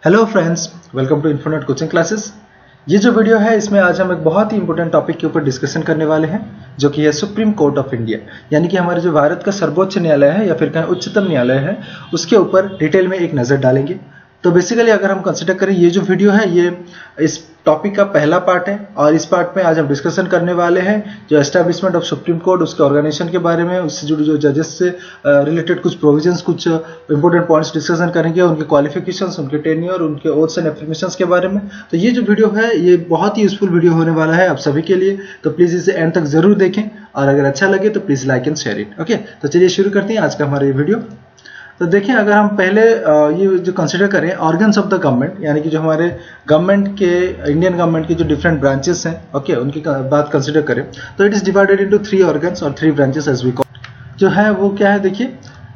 Hello friends, welcome to Infonet coaching classes. ये जो video है इसमें आज हम एक बहुत ही इंपॉर्टेंट टॉपिक के ऊपर डिस्कशन करने वाले हैं, जो कि है सुप्रीम कोर्ट ऑफ इंडिया, यानी कि हमारे जो भारत का सर्वोच्च न्यायालय है या फिर कहें उच्चतम न्यायालय है, उसके ऊपर डिटेल में एक नज़र डालेंगे। तो बेसिकली अगर हम कंसिडर करें, ये जो वीडियो है ये इस टॉपिक का पहला पार्ट है और इस पार्ट में आज हम डिस्कशन करने वाले हैं जो एस्टैब्लिशमेंट ऑफ सुप्रीम कोर्ट, उसके ऑर्गेनाइजेशन के बारे में, उससे जुड़ी जो जजेस से रिलेटेड कुछ प्रोविजंस, कुछ इंपॉर्टेंट पॉइंट्स डिस्कशन करेंगे, उनके क्वालिफिकेशंस, उनके टेन्योर, उनके ओथ्स एंड एफर्मेशंस के बारे में। तो ये जो वीडियो है ये बहुत ही यूजफुल वीडियो होने वाला है आप सभी के लिए, तो प्लीज़ इसे एंड तक जरूर देखें और अगर अच्छा लगे तो please like and share it. Okay, तो चलिए शुरू करते हैं आज का हमारा ये वीडियो। तो देखें, अगर हम पहले ये जो कंसिडर करें ऑर्गन्स ऑफ द गवर्नमेंट, यानी कि जो हमारे गवर्नमेंट के, इंडियन गवर्नमेंट के जो डिफरेंट ब्रांचेस हैं, ओके, उनकी बात कंसिडर करें तो it is divided into 3 organs और 3 ब्रांचेस एज वी कॉल। जो है वो क्या है, देखिए,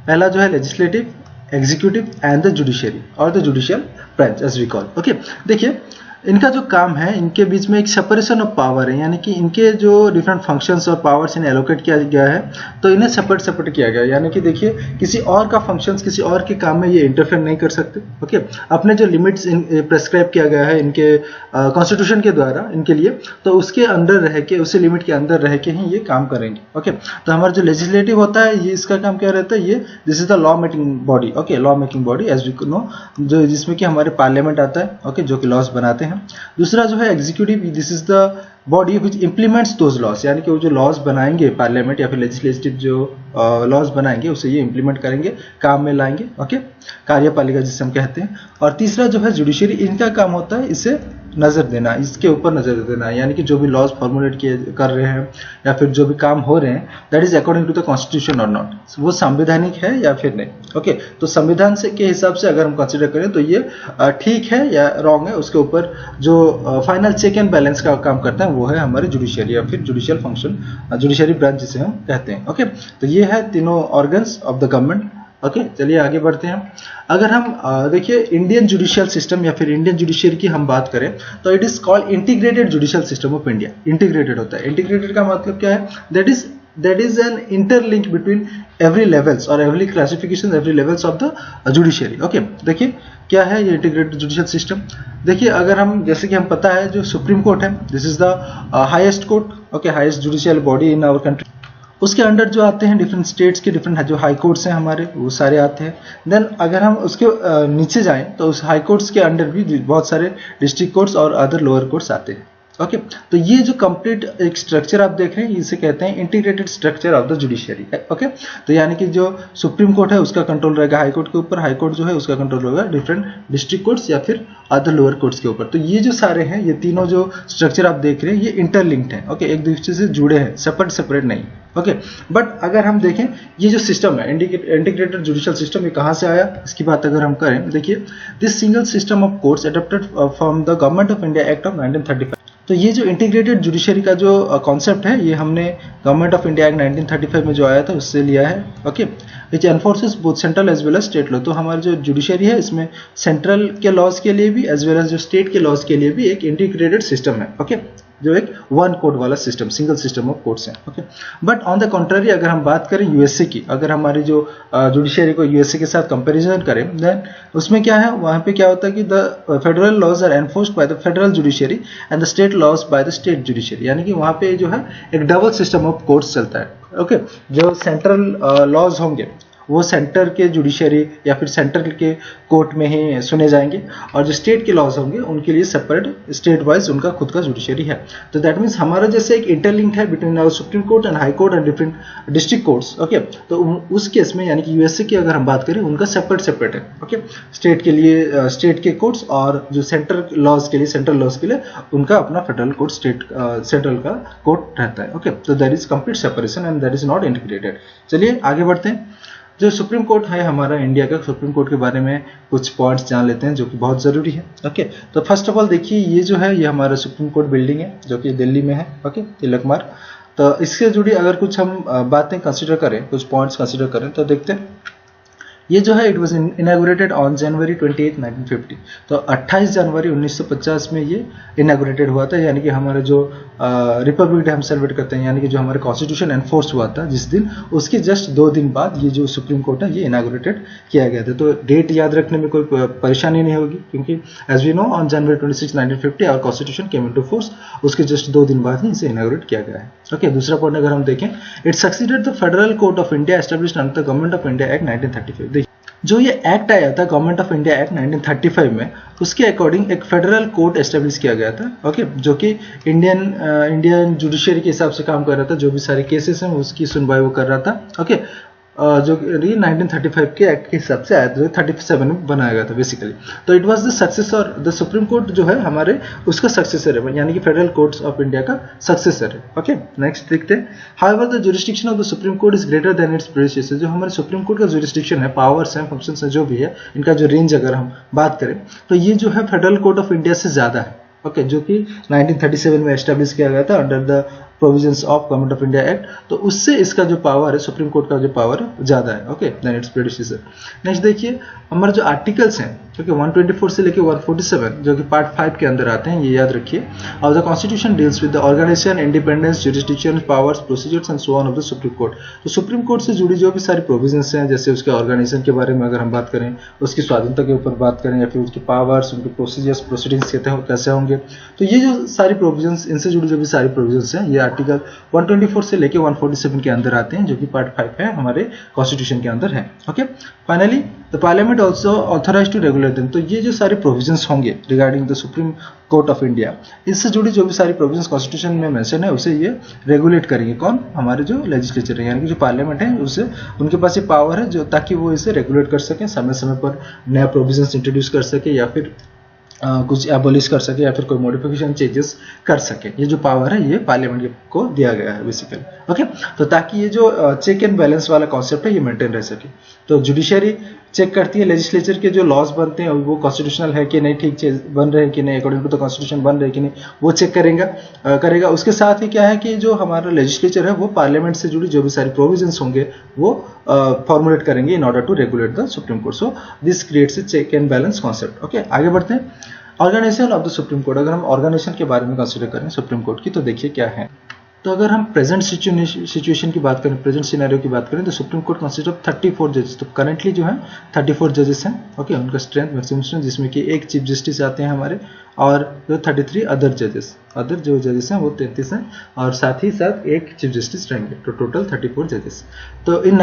पहला जो है legislative, executive and the judiciary और the judicial branch as we call. Okay, देखिए इनका जो काम है, इनके बीच में एक सेपरेशन ऑफ पावर है, यानी कि इनके जो डिफरेंट फंक्शंस और पावर्स इन्हें एलोकेट किया गया है, तो इन्हें सेपरेट किया गया है। यानी कि देखिए, किसी और का फंक्शंस, किसी और के काम में ये इंटरफेयर नहीं कर सकते। ओके, अपने जो लिमिट्स प्रेस्क्राइब किया गया है इनके कॉन्स्टिट्यूशन के द्वारा इनके लिए, तो उसके अंदर रह के, उसी लिमिट के अंदर रह के ही ये काम करेंगे। ओके, तो हमारा जो लेजिस्लेटिव होता है, ये इसका काम क्या रहता है, ये this is the law making body. Okay, law making body as we know, जो जिसमें कि हमारे पार्लियामेंट आता है, ओके, जो कि लॉज बनाते हैं। दूसरा जो है executive, this is the body which implements those laws, यानी कि वो जो लॉज बनाएंगे पार्लियामेंट या फिर लेजिस्लेटिव जो लॉज बनाएंगे उसे ये इंप्लीमेंट करेंगे, काम में लाएंगे। ओके, कार्यपालिका जिसे हम कहते हैं। और तीसरा जो है जुडिशरी, इनका काम होता है इसे नजर देना, इसके ऊपर नजर देना, यानी कि जो भी लॉज फॉर्मुलेट कर रहे हैं या फिर जो भी काम हो रहे हैं, that is according to the constitution और नॉट, वो संवैधानिक है या फिर नहीं। ओके, तो संविधान से के हिसाब से अगर हम कंसिडर करें तो ये ठीक है या रॉन्ग है, उसके ऊपर जो फाइनल चेक एंड बैलेंस का काम करता है वो है हमारे जुडिशियरी या फिर जुडिशियल फंक्शन, जुडिशियरी ब्रांच जिसे हम कहते हैं। ओके, तो ये है तीनों organs of the government. Okay, चलिए आगे बढ़ते हैं। अगर हम देखिए इंडियन जुडिशियल सिस्टम या फिर इंडियन जुडिशियरी की हम बात करें तो it is called integrated judicial system of India. Integrated होता है, इंटीग्रेटेड का मतलब क्या है, that is an interlink between every levels और every classification, every levels of the judiciary. Okay, देखिए क्या है ये इंटीग्रेटेड जुडिशियल सिस्टम। देखिए, अगर हम, जैसे कि हम पता है जो सुप्रीम कोर्ट है, this is the highest court, okay, highest judicial body in our country. उसके अंडर जो आते हैं डिफरेंट स्टेट्स के डिफरेंट जो हाई कोर्ट्स हैं हमारे, वो सारे आते हैं। देन अगर हम उसके नीचे जाएं तो उस हाई कोर्ट्स के अंडर भी बहुत सारे डिस्ट्रिक्ट कोर्ट्स और अदर लोअर कोर्ट्स आते हैं। ओके, तो ये जो कंप्लीट एक स्ट्रक्चर आप देख रहे हैं, इसे कहते हैं integrated structure of the judiciary. Okay, तो यानी कि जो सुप्रीम कोर्ट है उसका कंट्रोल रहेगा हाई कोर्ट के ऊपर, हाई कोर्ट जो है उसका कंट्रोल होगा डिफरेंट डिस्ट्रिक्ट कोर्ट्स या फिर अदर लोअर कोर्ट्स के ऊपर। तो ये जो सारे हैं, ये तीनों जो स्ट्रक्चर आप देख रहे हैं, ये इंटरलिंक्ड है। ओके, एक दूसरे से जुड़े हैं, सेपरेट नहीं। ओके, बट अगर हम देखें ये जो सिस्टम है इंटीग्रेटेड जुडिशियल सिस्टम, ये कहाँ से आया, इसकी बात अगर हम करें, देखिए this single system of courts adopted from the government of India act of 1935। तो ये जो इंटीग्रेटेड जुडिशरी का जो कॉन्सेप्ट है, ये हमने गवर्नमेंट ऑफ इंडिया एक्ट 1935 में जो आया था उससे लिया है। Okay, which enforces both central as well as state law. तो हमारी जो जुडिशरी है इसमें सेंट्रल के लॉज के लिए भी एज वेल एज जो स्टेट के लॉज के लिए भी एक इंटीग्रेटेड सिस्टम है। ओके, जो एक वन कोड वाला system, single system of courts है। Okay, but on the contrary अगर हम बात करें यूएसए की, अगर हमारी जो जुडिशरी को यूएसए के साथ कंपैरिजन करें, देन उसमें क्या है, वहां पे क्या होता है कि the federal laws are enforced by the federal judiciary and the state laws by the state judiciary, यानी कि वहां पे जो है एक डबल सिस्टम ऑफ कोर्ट्स चलता है। ओके, जो सेंट्रल लॉज होंगे वो सेंटर के जुडिशरी या फिर सेंटर के कोर्ट में ही सुने जाएंगे, और जो स्टेट के लॉज होंगे उनके लिए सेपरेट स्टेट वाइज उनका खुद का जुडिशरी है। तो दैट मीन्स हमारा जैसे एक इंटरलिंक है between our Supreme Court and high court and different district courts. Okay, तो उस केस में यानी कि यूएसए की अगर हम बात करें, उनका सेपरेट है। ओके, स्टेट के लिए स्टेट के कोर्ट्स और जो सेंट्रल लॉज के लिए उनका अपना फेडरल कोर्ट, स्टेट सेंट्रल का कोर्ट रहता है। ओके, तो that is complete separation and that is not integrated. चलिए आगे बढ़ते हैं। जो सुप्रीम कोर्ट है हमारा इंडिया का, सुप्रीम कोर्ट के बारे में कुछ पॉइंट्स जान लेते हैं जो कि बहुत ज़रूरी है। ओके, तो फर्स्ट ऑफ ऑल देखिए, ये जो है ये हमारा सुप्रीम कोर्ट बिल्डिंग है जो कि दिल्ली में है। ओके, तिलक मार्ग। तो इससे जुड़ी अगर कुछ हम बातें कंसिडर करें, कुछ पॉइंट्स कंसिडर करें, तो देखते हैं ये जो है it was inaugurated on January 28, 1950। तो 28 जनवरी 1950 में ये इनॉग्रेटेड हुआ था, यानी कि हमारा जो रिपब्लिक डे हम सेलिब्रेट करते हैं, यानी कि जो हमारा कॉन्स्टिट्यूशन एनफोर्स हुआ था जिस दिन, उसके जस्ट 2 दिन बाद ये जो सुप्रीम कोर्ट है ये इनॉग्रेटेड किया गया था। तो डेट याद रखने में कोई परेशानी नहीं होगी, क्योंकि as we know on January 26, 1950 our constitution came into force, उसके जस्ट 2 दिन बाद ही इसे इनॉग्रेट किया गया है। ओके, दूसरा पॉइंट अगर हम देखें, it succeeded the federal court of India established under the government of India act 1935। देखिए, जो ये एक्ट आया था गवर्नमेंट ऑफ इंडिया एक्ट 1935 में, उसके अकॉर्डिंग एक फेडरल कोर्ट एस्टेब्लिश किया गया था। ओके, जो कि इंडियन जुडिशरी के हिसाब से काम कर रहा था, जो भी सारे केसेस हैं उसकी सुनवाई वो कर रहा था। ओके, जो 1935 के एक्ट के हिसाब से आया था, 37 में बनाया गया था बेसिकली। तो it was the successor, the supreme court जो है हमारे उसका सक्सेसर है, यानी कि फेडरल कोर्ट्स ऑफ इंडिया का सक्सेसर है। ओके, नेक्स्ट देखते हैं। However the jurisdiction of the supreme court is greater than it's predecessor. जो हमारे सुप्रीम कोर्ट का जुरिस्डिक्शन है, पावर्स हैं, फंक्शंस हैं, जो भी है, इनका जो रेंज अगर हम बात करें तो ये जो है फेडरल कोर्ट ऑफ इंडिया से ज्यादा है। ओके, जो कि 1937 में एस्टैब्लिश किया गया था under the provisions of government of India act. तो उससे इसका जो पावर है, सुप्रीम कोर्ट का जो पावर है ज्यादा है। Okay, then it's predecessor. Next देखिए, हमारे जो आर्टिकल्स हैं, ओके, 124 से लेकर 147 जो कि पार्ट 5 के अंदर आते हैं, ये याद रखिए। और the constitution deals with the organisation, independence, jurisdiction, powers, procedures and so on of the supreme Court. तो सुप्रीम कोर्ट से जुड़ी जो भी सारी प्रोविजंस हैं, जैसे उसके ऑर्गेनाइजेशन के बारे में अगर हम बात करें, उसकी स्वाधीनता के ऊपर बात करें, या फिर उसकी पावर्स, उनके प्रोसीजर्स, प्रोसीडिंग्स कैसे होंगे, तो ये जो सारी प्रोविजंस, इनसे जुड़ी जो भी सारी प्रोविजंस हैं, ये आर्टिकल 124 से लेके 147 के अंदर आते हैं, जो कि पार्ट 5 है हमारे कॉन्स्टिट्यूशन के अंदर है। Okay, finally the parliament also authorised to regulate them. तो ये जो सारे प्रोविजंस होंगे regarding the supreme Court of India, इससे जुड़ी जो भी सारी प्रोविजंस कॉन्स्टिट्यूशन में मेंशन है, उसे ये रेगुलेट करेंगे। कौन? हमारे जो लेजिस्लेचर है, यानी कि जो पार्लियामेंट है, उसे उनके पास ये पावर है जो, ताकि वो इसे रेगुलेट कर सकें, समय समय पर नया प्रोविजंस इंट्रोड्यूस कर सके, या फिर कुछ एबॉलिश कर सके, या फिर कोई मॉडिफिकेशन चेंजेस कर सके। ये जो पावर है ये पार्लियामेंट को दिया गया है बेसिकली। ओके, तो ताकि ये जो चेक एंड बैलेंस वाला कॉन्सेप्ट है ये मेंटेन रह सके। तो जुडिशरी चेक करती है लेजिस्लेचर के जो लॉज बनते हैं वो कॉन्स्टिट्यूशनल है कि नहीं, ठीक बन रहे हैं कि नहीं, अकॉर्डिंग टू द कॉन्स्टिट्यूशन बन रहे हैं कि नहीं, वो चेक करेगा। उसके साथ ही क्या है कि जो हमारा लेजिस्लेचर है वो पार्लियामेंट से जुड़ी जो भी सारी प्रोविजंस होंगे वो फॉर्मुलेट करेंगे in order to regulate the supreme Court. So this creates a check and balance concept. Okay, आगे बढ़ते हैं। Organisation of the supreme Court, अगर हम ऑर्गेनाइजेशन के बारे में कंसीडर करें सुप्रीम कोर्ट की, तो देखिए क्या है। तो अगर हम प्रेजेंट सिचुएशन की बात करें, प्रेजेंट सिनेरियो की बात करें, तो सुप्रीम कोर्ट कंसिस्ट ऑफ 34 जजेस। तो करंटली जो है 34 जजेस हैं। ओके, उनका स्ट्रेंथ मैक्सिमम स्ट्रेंथ, जिसमें कि एक चीफ जस्टिस आते हैं हमारे, और जो 33 अदर जो जजेस हैं वो 33 हैं, और साथ ही साथ एक चीफ जस्टिस रहेंगे। तो टोटल 34 जजेस। तो in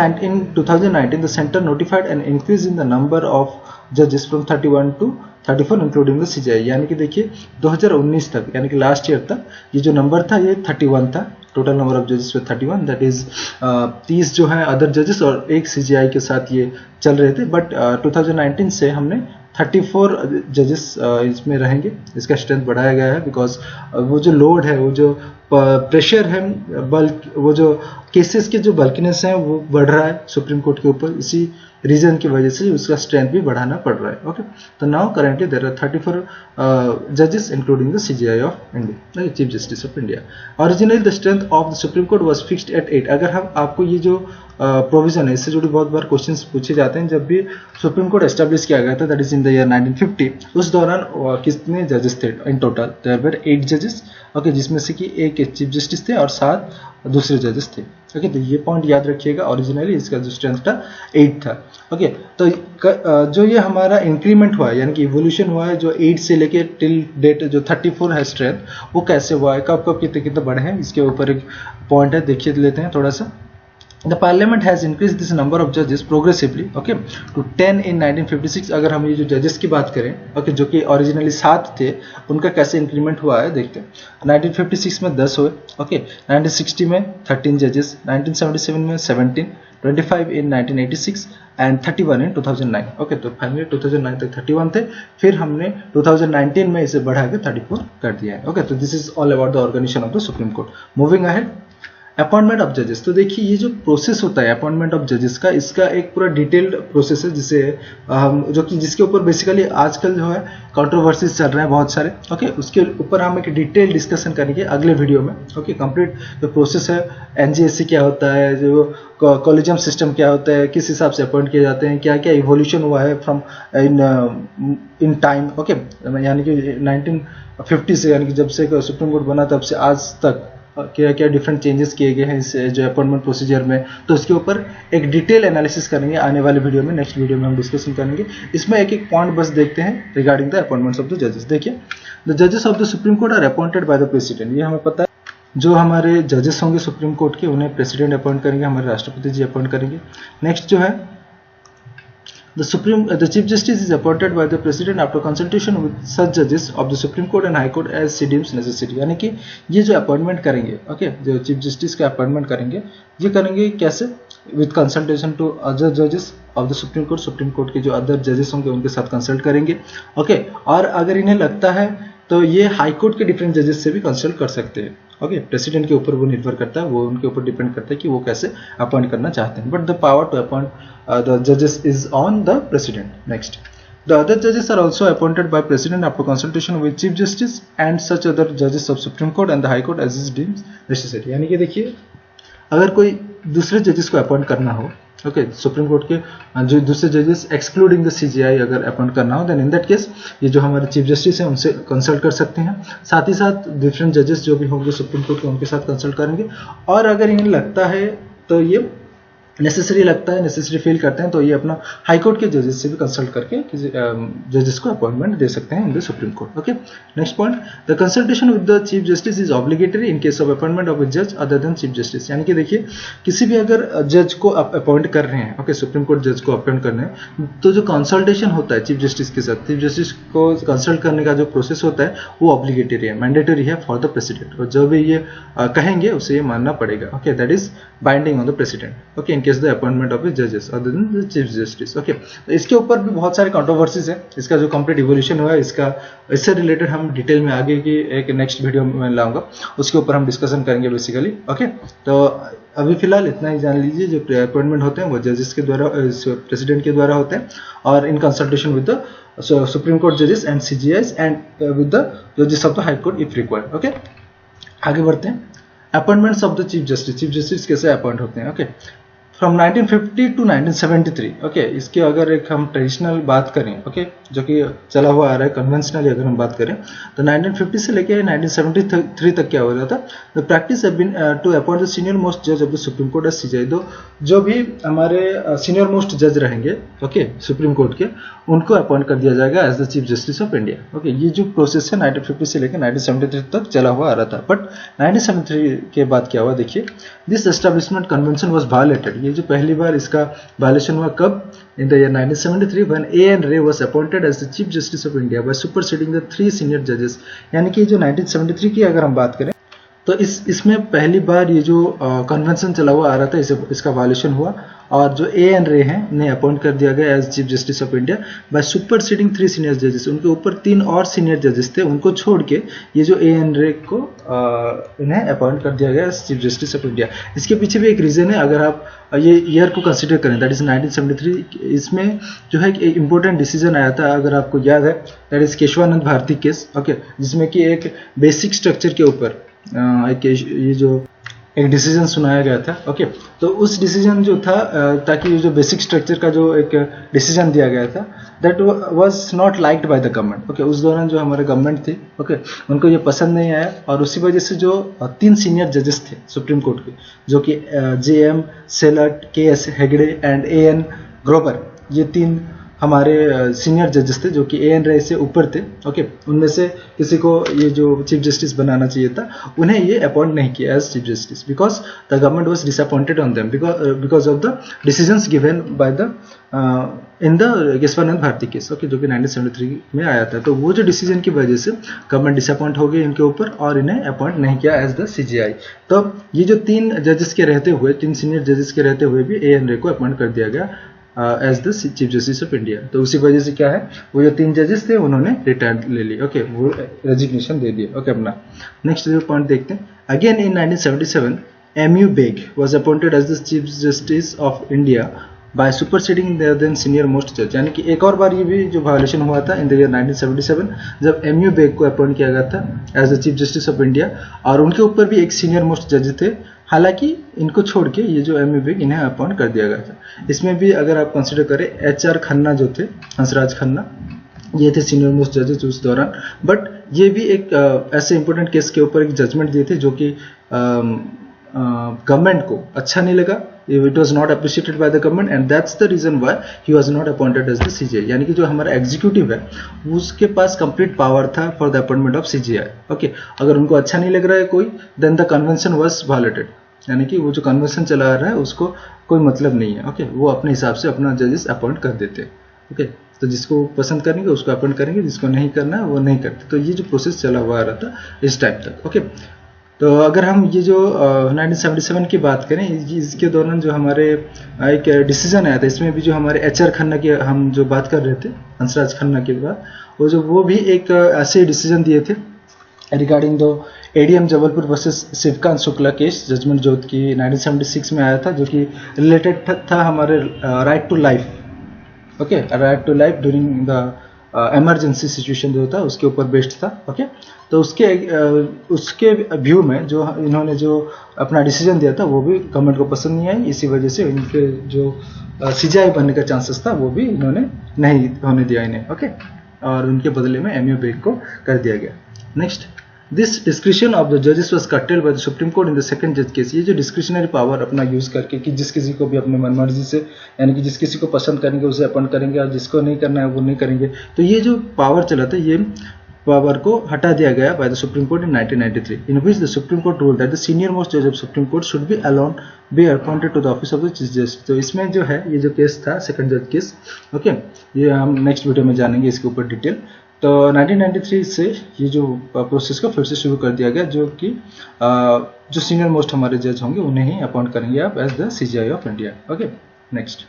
2019 the centre notified an increase in the number of जजेस from 31 to 34 including the CJI. यानी कि देखिए 2019 तक, यानी कि लास्ट ईयर तक ये जो नंबर था ये 31 था। टोटल नंबर ऑफ जजेस में 31, दैट इज 30 जो है अदर जजेस और एक सीजीआई के साथ ये चल रहे थे। बट 2019 से हमने 34 जजेस इसमें रहेंगे। इसका स्ट्रेंथ बढ़ाया गया है बिकॉज वो जो लोड है, वो जो प्रेशर है, बल्क, वो जो केसेस के जो बल्किनेस है वो बढ़ रहा है सुप्रीम कोर्ट के ऊपर। इसी रीजन की वजह से उसका स्ट्रेंथ भी बढ़ाना पड़ रहा है। ओके, तो नाउ करेंटली देयर आर 34 जजेस including the CJI of India, chief justice of India. Originally the strength of the supreme court was fixed at 8। अगर हम आपको ये जो प्रोविजन है, इससे जुड़े बहुत बार क्वेश्चंस पूछे जाते हैं। जब भी सुप्रीम कोर्ट एस्टैब्लिश किया गया था, that is in the year 1950, उस दौरान कितने जजेस थे इन टोटल? देयर वर 8 जजेस। ओके, जिसमें से कि एक चीफ जस्टिस थे और 7 दूसरे जजेस थे। ओके, तो ये पॉइंट याद रखिएगा। ओरिजिनली इसका जो स्ट्रेंथ था 8 था। ओके, तो जो ये हमारा इंक्रीमेंट हुआ है, यानी कि इवोल्यूशन हुआ है, जो 8 से लेके टिल डेट जो 34 है स्ट्रेंथ, वो कैसे हुआ है, कब कितने बढ़े हैं, इसके ऊपर एक पॉइंट है, देखिए लेते हैं थोड़ा सा। The Parliament has increased this number of judges progressively, okay, to 10 in 1956। अगर हम ये जो जजेस की बात करें, okay, जो कि ओरिजिनली 7 थे, उनका कैसे इंक्रीमेंट हुआ है देखते हैं। 1956 में 10 हुए, okay, 1960 में 13 जजेस, 1977 में 17, 25 in 1986 एंड 31 in 2009। ओके, तो फाइनली 2009 तक 31 थे, फिर हमने 2019 में इसे बढ़ा के 34 कर दिया है। ओके, तो this is all about the organisation of the supreme Court. Moving ahead, appointment of जजेस, तो देखिए ये जो प्रोसेस होता है अपॉइंटमेंट ऑफ जजेस का, इसका एक पूरा डिटेल्ड प्रोसेस है जिसे जो कि जिसके ऊपर बेसिकली आजकल जो है कंट्रोवर्सीज चल रहे हैं बहुत सारे। ओके, उसके ऊपर हम एक डिटेल डिस्कशन करेंगे अगले वीडियो में। ओके, कंप्लीट जो प्रोसेस है, एनजीएससी क्या होता है, जो कॉलेजियम सिस्टम क्या होता है, किस हिसाब से अपॉइंट किए जाते हैं, क्या क्या इवोल्यूशन हुआ है फ्रॉम इन टाइम। ओके, यानी कि 1950 से, यानी कि जब से सुप्रीम कोर्ट बना तब से आज तक क्या क्या डिफरेंट चेंजेस किए गए हैं इस जो अपॉइंटमेंट प्रोसीजर में, तो इसके ऊपर एक डिटेल एनालिसिस करेंगे आने वाले वीडियो में। नेक्स्ट वीडियो में हम डिस्कशन करेंगे। इसमें एक एक पॉइंट बस देखते हैं regarding the appointments of the जजेस। देखिए, द जजेस of the supreme court are appointed by the president, ये हमें पता है। जो हमारे जजेस होंगे सुप्रीम कोर्ट के, उन्हें प्रेसिडेंट अपॉइंट करेंगे, हमारे राष्ट्रपति जी अपॉइंट करेंगे। नेक्स्ट जो है the Chief Justice is appointed by the President after consultation with such judges of the Supreme Court and High Court as he deems necessary। यानी कि ये जो अपॉइंटमेंट करेंगे, ओके, जो चीफ जस्टिस का अपॉइंटमेंट करेंगे, ये करेंगे कैसे? विद कंसल्टेशन टू अदर जजेस ऑफ द सुप्रीम कोर्ट के जो अदर जजेस होंगे उनके साथ कंसल्ट करेंगे। ओके, और अगर इन्हें लगता है तो ये हाई कोर्ट के डिफरेंट जजेस से भी कंसल्ट कर सकते हैं। ओके, प्रेसिडेंट के ऊपर वो निर्भर करता है, वो उनके ऊपर डिपेंड करता है कि वो कैसे अपॉइंट करना चाहते हैं। But the power to appoint the जजेस is on the president. Next, the other जजेस are also appointed by president after consultation with chief justice and such other जजेस of supreme Court and the high court as is deemed necessary. यानी कि देखिए, अगर कोई दूसरे जजेस को अपॉइंट करना हो, ओके, सुप्रीम कोर्ट के जो दूसरे जजेस एक्सक्लूडिंग द सीजीआई अगर अपॉइंट करना हो, देन इन दैट केस ये जो हमारे चीफ जस्टिस हैं उनसे कंसल्ट कर सकते हैं। साथ ही साथ डिफरेंट जजेस जो भी होंगे सुप्रीम कोर्ट के, उनके साथ कंसल्ट करेंगे। और अगर इन्हें लगता है तो ये नेसेसरी लगता है, नेसेसरी फील करते हैं, तो ये अपना हाई कोर्ट के जजेस से भी कंसल्ट करके जजेस को अपॉइंटमेंट दे सकते हैं in the supreme court. Okay, next point, the consultation with the chief justice is obligatory in case of appointment of a जज अदर देन चीफ जस्टिस। यानी कि देखिए, किसी भी अगर जज को अपॉइंट कर रहे हैं, ओके, सुप्रीम कोर्ट जज को अपॉइंट कर रहे हैं, तो जो कंसल्टेशन होता है चीफ जस्टिस के साथ, चीफ जस्टिस को कंसल्ट करने का जो प्रोसेस होता है वो ऑब्लिगेटरी है, मैंडेटरी है फॉर द प्रेसिडेंट। और जो भी ये कहेंगे उसे ये मानना पड़ेगा। Okay, that is binding on the president. Okay, in case the appointment of जजेस other than the chief justice. Okay, तो इसके ऊपर भी बहुत सारे कंट्रोवर्सीज है। इसका जो कंप्लीट इवोल्यूशन हुआ है, इससे रिलेटेड हम डिटेल में आगे की एक नेक्स्ट वीडियो में लाऊंगा, उसके ऊपर हम डिस्कशन करेंगे बेसिकली। ओके, तो अभी फिलहाल इतना ही जान लीजिए, जो अपॉइंटमेंट होते हैं वो जजेस के द्वारा, प्रेसिडेंट के द्वारा होते हैं, और in consultation with the supreme court जजेस एंड सीजीआईज एंड विद द जजेस of the high court if required. Okay, आगे बढ़ते हैं। Appointments of the chief justice कैसे अपॉइंट होते हैं? Okay, from 1950 to 1973। ओके, इसके अगर एक हम ट्रेडिशनल बात करें, ओके, जो कि चला हुआ आ रहा है, कन्वेंशनली अगर हम बात करें, तो 1950 से लेकर 1973 तक क्या हो रहा था? The practice have been to appoint the senior most जज of the supreme court as CJI. जो भी हमारे सीनियर मोस्ट जज रहेंगे, ओके, सुप्रीम कोर्ट के, उनको अपॉइंट कर दिया जाएगा as the chief justice of India. Okay, ये जो प्रोसेस है 1950 से लेकर 1973 तक चला हुआ आ रहा था। बट 1973 के बाद क्या हुआ? देखिए, this establishment convention was violated. ये जो पहली बार इसका वायलेशन हुआ कब? In the year 1973 when A.N. Ray was appointed as the Chief Justice of India by superseding the 3 senior judges। यानी कि जो 1973 की अगर हम बात करें, तो इसमें पहली बार ये जो कन्वेंशन चला हुआ आ रहा था, इसका वायलेशन हुआ, और जो A.N. Ray हैं उन्हें अपॉइंट कर दिया गया as chief justice of India by superseding 3 senior जजेस। उनके ऊपर 3 और सीनियर जजेस थे, उनको छोड़ के ये जो A.N. Ray को इन्हें अपॉइंट कर दिया गया as chief justice of India. इसके पीछे भी एक रीजन है। अगर आप ये ईयर को कंसिडर करें, दैट इज 1973, इसमें जो है एक इंपॉर्टेंट डिसीजन आया था, अगर आपको याद है, that is Kesavananda Bharati case. Okay, जिसमें कि एक बेसिक स्ट्रक्चर के ऊपर ये जो एक डिसीजन सुनाया गया था। ओके, तो उस डिसीजन जो था, ताकि ये जो बेसिक स्ट्रक्चर का जो एक डिसीजन दिया गया था, that was not liked by the government. Okay, उस दौरान जो हमारे गवर्नमेंट थी, ओके, उनको ये पसंद नहीं आया, और उसी वजह से जो 3 सीनियर जजेस थे सुप्रीम कोर्ट के, जो कि J.M. सेलट, K.S. Hegde and A.N. Grover, ये 3 हमारे सीनियर जजेस थे, जो कि A.N. Ray से ऊपर थे। ओके, उनमें से किसी को ये जो चीफ जस्टिस बनाना चाहिए था, उन्हें ये अपॉइंट नहीं किया as chief justice, because the government was disappointed on them because of the decisions given by the in the Kesavananda Bharati case. Okay, जो कि 1973 में आया था। तो वो जो डिसीजन की वजह से गवर्नमेंट डिसअपॉइंट हो गई इनके ऊपर, और इन्हें अपॉइंट नहीं किया एज द CGI। तो ये जो 3 जजेस के रहते हुए, 3 सीनियर जजेस के रहते हुए भी A.N. Ray को अपॉइंट कर दिया गया as the chief justice of India. तो उसी वजह से क्या है, वो जो 3 जजेस थे उन्होंने रिटायर ले ली। ओके, वो रेजिग्नेशन दे दिया। ओके, अपना नेक्स्ट जो पॉइंट देखते हैं। Again in 1977 M.U. Beg was appointed as the Chief Justice of India by superseding the then senior most judge। यानी कि एक और बार ये भी जो वायलेशन हुआ था इन द ईयर 1977 जब M.U. बेग को अपॉइंट किया गया था as the chief justice of India, और उनके ऊपर भी एक सीनियर मोस्ट जज थे। हालांकि इनको छोड़ के ये जो M.U. बेग इन्हें अपॉइंट कर दिया गया था। इसमें भी अगर आप कंसिडर करें H.R. खन्ना जो थे, हंसराज खन्ना, ये थे सीनियर मोस्ट जजेस उस दौरान। बट ये भी एक ऐसे इंपॉर्टेंट केस के ऊपर एक जजमेंट दिए थे जो कि गवर्नमेंट को अच्छा नहीं लगा। It was not appreciated by the government and that's the reason why he was not appointed as the CJI. यानी कि जो हमारा एग्जीक्यूटिव है उसके पास कंप्लीट पावर था for the appointment of CJI. Okay, अगर उनको अच्छा नहीं लग रहा है कोई, then the convention was violated. यानी कि वो जो कन्वेंशन चला आ रहा है उसको कोई मतलब नहीं है। ओके, वो अपने हिसाब से अपना जजेस अपॉइंट कर देते हैं। ओके, तो जिसको पसंद करेंगे उसको अपॉइंट करेंगे, जिसको नहीं करना है वो नहीं करते। तो ये जो प्रोसेस चला हुआ आ रहा था इस टाइम तक। ओके, तो अगर हम ये जो 1977 की बात करें, इसके दौरान जो हमारे एक डिसीजन आया था, इसमें भी जो हमारे H.R. खन्ना की हम जो बात कर रहे थे, हंसराज खन्ना के बाद, वो भी एक ऐसे डिसीजन दिए थे रिगार्डिंग दो ADM Jabalpur versus Shivkant Shukla case judgment जो कि 1976 में आया था, जो कि रिलेटेड था हमारे right to life. Okay, right to life during the emergency situation जो था उसके ऊपर बेस्ड था। ओके, तो उसके व्यू में जो इन्होंने जो अपना डिसीजन दिया था वो भी गवर्नमेंट को पसंद नहीं आई। इसी वजह से इनके जो सीजीआई बनने का चांसेस था वो भी इन्होंने नहीं होने दिया इन्हें। ओके, और उनके बदले में M.U. बेग को कर दिया गया। Next, this discretion of the जजेस was curtailed bye the supreme court in the second जज केस। ये जो डिस्क्रिशनरी पावर अपना यूज करके कि जिस किसी को भी अपने मनमर्जी से, यानी कि जिस किसी को पसंद करेंगे उसे अपॉइंट करेंगे और जिसको नहीं करना है वो नहीं करेंगे, तो ये जो पावर चला था ये पावर को हटा दिया गया by the supreme court in 1993, in which the supreme court ruled that the senior most जज of supreme court should be alone be appointed to the office of the chief justice. तो इसमें जो है ये जो केस था second जज case, okay, ये हम नेक्स्ट वीडियो में जानेंगे इसके ऊपर डिटेल। तो 1993 से ये जो प्रोसेस को फिर से शुरू कर दिया गया, जो कि जो सीनियर मोस्ट हमारे जज होंगे उन्हें ही अपॉइंट करेंगे आप as the CJI of India. Okay, next,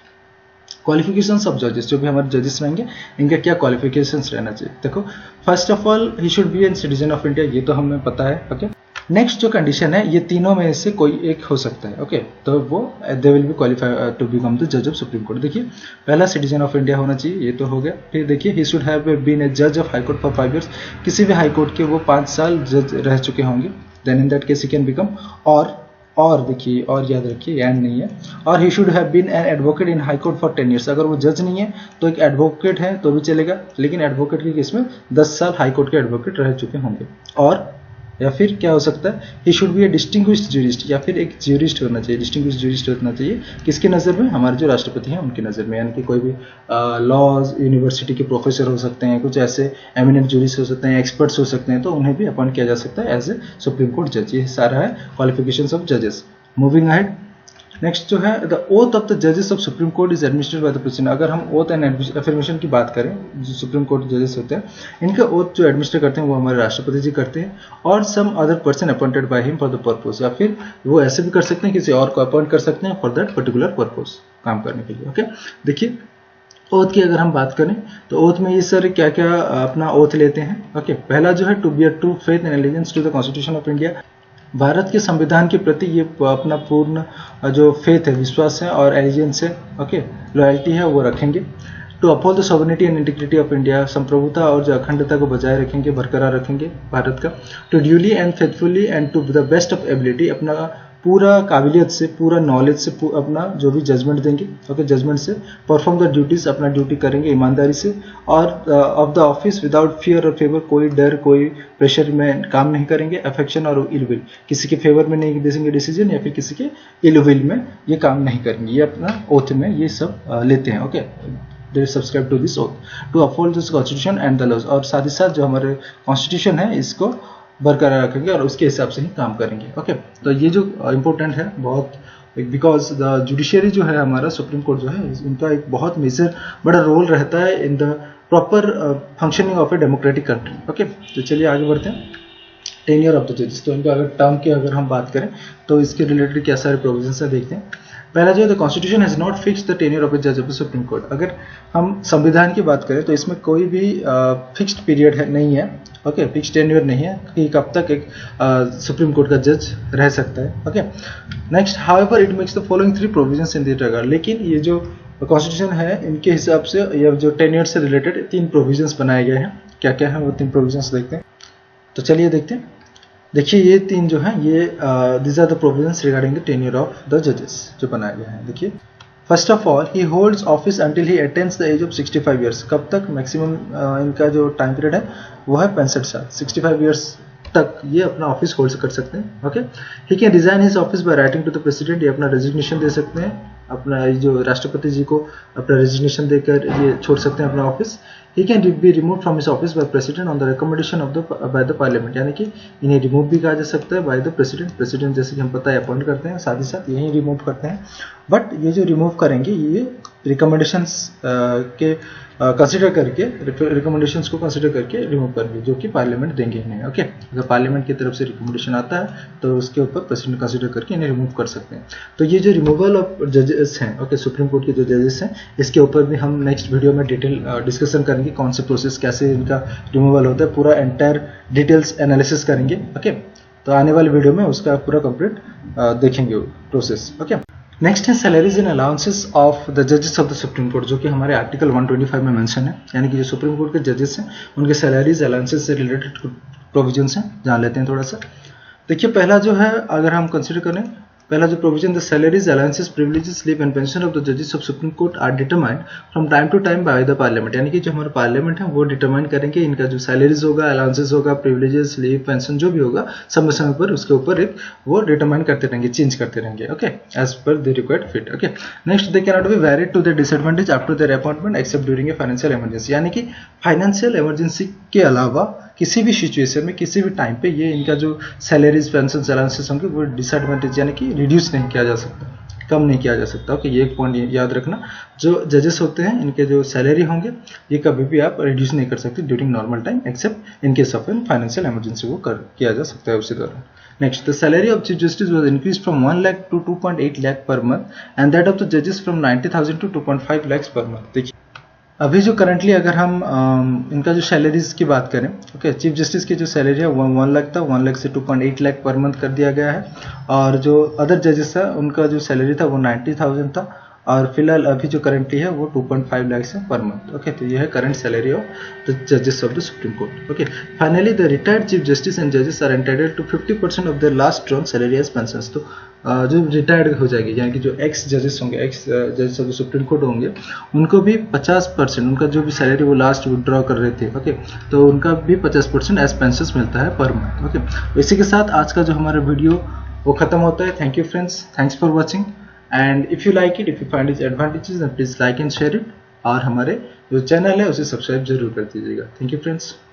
qualifications of जजेस। जो भी हमारे जजेस रहेंगे इनका क्या क्वालिफिकेशंस रहना चाहिए। देखो, first of all he should be an citizen of India, ये तो हमें पता है। ओके, नेक्स्ट जो कंडीशन है, ये तीनों में से कोई एक हो सकता है। ओके, तो वो they will be qualify to become the जज ऑफ सुप्रीम कोर्ट। देखिए, पहला सिटीजन ऑफ इंडिया होना चाहिए, ये तो हो गया। फिर देखिए, he should have been a जज of high court for 5 years, किसी भी हाई कोर्ट के वो 5 साल जज रह चुके होंगे, then in that case he can become. और देखिए, और याद रखिए, एंड नहीं है। और he should have been an advocate in high court for 10 years। अगर वो जज नहीं है तो एक एडवोकेट है तो भी चलेगा, लेकिन एडवोकेट के केस में 10 साल हाई कोर्ट के एडवोकेट रह चुके होंगे। और या फिर क्या हो सकता है, ही should B A distinguished jurist, या फिर एक ज्यूरिस्ट होना चाहिए। डिस्टिंग्विश्ड ज्यूरिस्ट होना चाहिए किसकी नज़र में, हमारे जो राष्ट्रपति हैं उनकी नज़र में। यानी कि कोई भी लॉज यूनिवर्सिटी के प्रोफेसर हो सकते हैं, कुछ ऐसे एमिनेंट ज्यूरिस्ट हो सकते हैं, एक्सपर्ट्स हो सकते हैं, तो उन्हें भी अपॉइंट किया जा सकता है एज ए सुप्रीम कोर्ट जज। ये सारा है क्वालिफिकेशंस ऑफ जजेस। मूविंग अहेड, नेक्स्ट जो है, द ओथ ऑफ द जजेस of supreme court is administrated bye the president. अगर हम ओथ एंड एफर्मेशन की बात करें, जो सुप्रीम कोर्ट जजेस होते हैं इनके ओथ जो एडमिनिस्ट्रेट करते हैं वो हमारे राष्ट्रपति जी करते हैं, और some other person appointed by him for the purpose, या फिर वो ऐसे भी कर सकते हैं किसी और को अपॉइंट कर सकते हैं फॉर दैट पर्टिकुलर पर्पस, काम करने के लिए। ओके, देखिए, ओथ की अगर हम बात करें तो ओथ में ये सर क्या क्या अपना ओथ लेते हैं। ओके, पहला जो है, to bear true faith and allegiance to the constitution of India. Bharat के संविधान के प्रति ये अपना पूर्ण जो फेथ है, विश्वास है, और एलिजेंस है, ओके, लॉयल्टी है, वो रखेंगे। To uphold the sovereignty and integrity of India, संप्रभुता और जो अखंडता को बजाय रखेंगे, बरकरार रखेंगे भारत का। To duly and faithfully and to the best of ability, अपना पूरा काबिलियत से, पूरा नॉलेज से अपना जो भी जजमेंट देंगे, ओके, जजमेंट से परफॉर्म द ड्यूटीज, अपना ड्यूटी करेंगे ईमानदारी से, और of the office without fear और फेवर, कोई डर कोई प्रेशर में काम नहीं करेंगे, अफेक्शन और इल विल, किसी के फेवर में नहीं देंगे डिसीजन, या फिर किसी के इल विल में ये काम नहीं करेंगे। ये अपना ओथ में ये सब लेते हैं। Okay, they subscribe to this oath to uphold this constitution and the laws, और साथ ही साथ जो हमारे कॉन्स्टिट्यूशन है इसको बरकरार रखेंगे और उसके हिसाब से ही काम करेंगे। ओके, तो ये जो इम्पोर्टेंट है बहुत, बिकॉज द जुडिशियरी जो है हमारा सुप्रीम कोर्ट जो है, इनका एक बहुत मेजर बड़ा रोल रहता है in the proper functioning of a democratic country. Okay, तो चलिए आगे बढ़ते हैं। टेन्योर ऑफ द जजेस। तो इनका अगर टर्म की अगर हम बात करें तो इसके रिलेटेड क्या सारे प्रोविजंस है देखते हैं। पहला जो है the constitution has not fixed the tenure of the जज ऑफ द सुप्रीम कोर्ट। अगर हम संविधान की बात करें तो इसमें कोई भी फिक्स्ड पीरियड है नहीं है, ओके, फिक्स्ड टेन्योर नहीं है कि कब तक एक सुप्रीम कोर्ट का जज रह सकता है, okay. Next, however it makes the following 3 provisions in this regard. लेकिन ये जो कॉन्स्टिट्यूशन है इनके हिसाब से या जो टेन्योर से रिलेटेड 3 प्रोविजंस बनाए गए हैं। क्या क्या है वो 3 प्रोविजंस देखते हैं। तो चलिए देखते हैं। देखिए ये 3 जो है ये this are the provisions regarding the tenure of the जजेस जो बनाए गए हैं। देखिए, first of all he holds office until he attains the age of 65 years. कब तक मैक्सिमम इनका जो टाइम पीरियड है वो है 65 साल, 65 ईयर्स तक ये अपना ऑफिस होल्ड कर सकते हैं, okay. He can resign his office by writing to the president. ये अपना रेजिग्नेशन दे सकते हैं, अपना जो राष्ट्रपति जी को अपना रेजिग्नेशन देकर ये छोड़ सकते हैं अपना office. He can be remove from his office by president on the recommendation of the by the parliament. यानी कि इन्हें रिमूव भी कहा जा सकता है बाय द प्रेसिडेंट। प्रेसिडेंट जैसे कि हम पता है अपॉइंट करते हैं, साथ ही साथ यही रिमूव करते हैं। बट ये जो रिमूव करेंगे ये रिकमेंडेशंस के कंसिडर करके, रिकमेंडेशंस को कंसिडर करके रिमूव करेंगे जो कि पार्लियामेंट देंगे इन्हें, ओके। अगर पार्लियामेंट की तरफ से रिकमेंडेशन आता है तो उसके ऊपर प्रेसिडेंट कंसिडर करके इन्हें रिमूव कर सकते हैं। तो ये जो रिमूवल ऑफ जजेस हैं, ओके, सुप्रीम कोर्ट के जो जजेस हैं, इसके ऊपर भी हम नेक्स्ट वीडियो में डिटेल डिस्कशन करेंगे, कौन से प्रोसेस कैसे इनका रिमूवल होता है, पूरा एंटायर डिटेल्स एनालिसिस करेंगे, ओके। तो आने वाले वीडियो में उसका पूरा कंप्लीट देखेंगे प्रोसेस, ओके। नेक्स्ट है salaries and allowances of the जजेस ऑफ द सुप्रीम कोर्ट, जो कि हमारे आर्टिकल 125 में मेंशन है। यानी कि जो सुप्रीम कोर्ट के जजेस हैं उनके सैलरीज अलाउंसेस से रिलेटेड प्रोविजंस हैं, जान लेते हैं थोड़ा सा। देखिए, पहला जो है अगर हम कंसिडर करें, पहला जो provision, the salaries allowances privileges leave and pension of the जजेस of supreme court are determined from time to time by the parliament. यानी कि जो हमारा पार्लियामेंट है वो डिटरमाइन करेंगे इनका जो सैलरीज होगा, अलाउंसेस होगा, प्रिविलेजेस, लीव, पेंशन जो भी होगा समय समय पर उसके ऊपर एक वो डिटरमाइन करते रहेंगे, चेंज करते रहेंगे, okay, as per the required fit, okay. Next, they can not be varied to the disadvantage after their appointment except during a financial emergency. यानी कि फाइनेंशियल इमरजेंसी के अलावा किसी भी सिचुएशन में किसी भी टाइम पे ये इनका जो सैलरीज, पेंशन, अलाउंसेस होंगे वो डिसएडवांटेज यानी कि रिड्यूस नहीं किया जा सकता, कम नहीं किया जा सकता, ओके। ये एक पॉइंट याद रखना, जो जजेस होते हैं इनके जो सैलरी होंगे ये कभी भी आप रिड्यूस नहीं कर सकते during normal time, except in case of an financial emergency वो किया जा सकता है उसी दौरान। Next, the salary of chief justice was increase from 1 lakh to 2.8 lakh per month and that of the जजेस from 90,000 to 2.5 lakh per month. देखिए, अभी जो करंटली अगर हम इनका जो सैलरीज की बात करें, ओके, चीफ जस्टिस की जो सैलरी है 1 लाख था, 1 लाख से 2.8 लाख पर मंथ कर दिया गया है। और जो अदर जजेस था उनका जो सैलरी था वो 90,000 था, और फिलहाल अभी जो करंटली है वो 2.5 लाख है पर मंथ, ओके। तो ये है करंट सैलरी ऑफ द जजेस of the supreme court, okay. Finally, the retired chief justice and जजेस are entitled to 50% of their last drawn salary as pensions. तो जो रिटायर्ड हो जाएगी यानी कि जो एक्स जजेस होंगे, एक्स जजेस ऑफ द सुप्रीम कोर्ट होंगे, उनको भी 50% उनका जो भी सैलरी वो लास्ट विड्रॉ कर रहे थे, ओके, तो उनका भी 50% एज पेंशंस मिलता है पर मंथ, ओके। इसी के साथ आज का जो हमारा वीडियो वो खत्म होता है। Thank you friends, thanks for watching, and if you like it, if you find its advantages, then please like and share it, और हमारे जो चैनल है उसे सब्सक्राइब जरूर कर दीजिएगा। Thank you friends.